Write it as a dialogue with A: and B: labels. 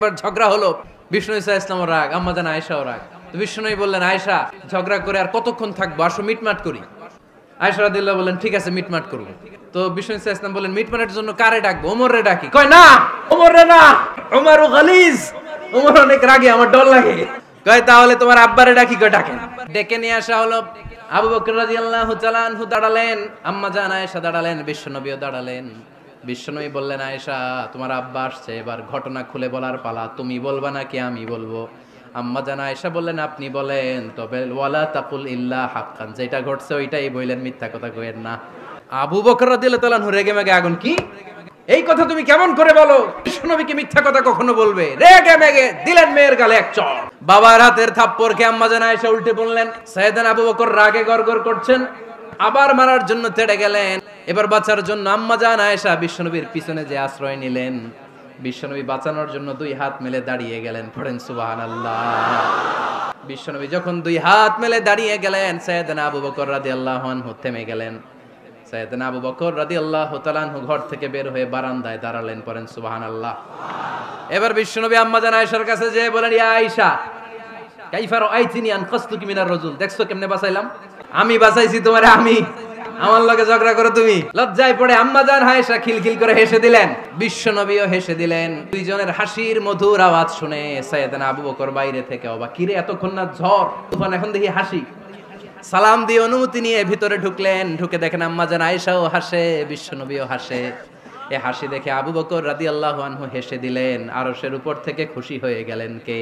A: এবার ঝগড়া হলো, বিষ্ণু ইসা ইসলাম রাগ, আম্মা জান আয়েশাও রাগ। তো বিষ্ণু বললেন, আয়েশা ঝগড়া করে আর কতক্ষণ থাকবো, আসো মিটমাট করি। আয়েশা রাদিয়াল্লাহু বললেন, ঠিক আছে মিটমাট করবো। তো বিষ্ণু ইসা ইসলাম বললেন, মিটমাটের জন্য কারে ডাকবো? ওমরে ডাকি। কয় না, ওমরে না, ওমর গালিজ, ওমর অনেক রাগে, আমার ডর লাগে। কয় তাহলে তোমার আব্বারে ডাকি। কয় ডাকেন। ডেকে নিয়ে আসা হলো। আবু বকর রাদিয়াল্লাহু তাআলা আনহু দাঁড়ালেন, আম্মা জান আয়েশা দাঁড়ালেন, বিশ্বনবীও দাঁড়ালেন। বিশ্বনবী বললেন, আয়েশা তোমার আব্বা আসছে, এবার ঘটনা খুলে বলার পালা, তুমি বলবা নাকি আমি বলবো? আম্মা জান আয়েশা বললেন, আপনি বলেন, তবে ওয়ালা তাকুল ইল্লা হাক্কান, যেটা ঘটছে ওইটাই বললেন, মিথ্যা কথা কইেন না। আবু বকর রাদিয়াল্লাহু তাআলা রেগে মেগে আগুন। কি এই কথা তুমি কেমন করে বলো? বিশ্বনবীকে মিথ্যা কথা কখনো বলবে? রেগে মেগে দিলেন মেয়ের গালে এক চড়। বাবার হাতের থাপ্পড় খেয়ে আম্মা জান আয়েশা উল্টে পড়লেন। সাইয়েদনা আবু বকর রাগে গড়গড় করছেন, আবার মারার জন্য তেড়ে গেলেন। এবার বাঁচার জন্য আম্মা জান আয়েশা বিশ্বনবীর পিছনে যে আশ্রয় নিলেন, বিশ্বনবী বাঁচানোর জন্য দুই হাত মেলে দাঁড়িয়ে গেলেন। পড়েন সুবহানাল্লাহ। বিশ্বনবী যখন দুই হাত মেলে দাঁড়িয়ে গেলেন, সাইয়েদনা আবু বকর রাদিয়াল্লাহু আনহু থেমে গেলেন। সাইয়েদনা আবু বকর রাদিয়াল্লাহু তাআলা আনহু ঘর থেকে বের হয়ে বারান্দায় দাঁড়ালেন। পড়েন সুবহানাল্লাহ। এবার বিশ্বনবী আম্মা জান আয়েশার কাছে যেয়ে বলেন, ইয়া আয়েশা কাইফা রাআইতিনি আনকাসতুকি মিনার রাজুল, দেখছো কেমনে বাঁচাইলাম? আমি বাঁচাইছি তোমারে, আমি আমার লগে ঝগড়া করো তুমি? লজ্জায় পড়ে আম্মা জান আয়েশা খিলখিল করে হেসে দিলেন, বিশ্বনবীও হেসে দিলেন। দুইজনের হাসির মধুর আওয়াজ শুনে সাইয়েদনা আবু বকর বাইরে থেকে অবাক, কিরে এতক্ষণ না ঝড় তুফান, এখন দেখি হাসি। সালাম দিয়ে অনুমতি নিয়ে ভিতরে ঢুকলেন। ঢুকে দেখেন আম্মা জান আয়েশাও হাসে, বিশ্বনবীও হাসে। এ হাসি দেখে আবু বকর রাদিয়াল্লাহু আনহু হেসে দিলেন। আরশের উপর থেকে খুশি হয়ে গেলেন কে?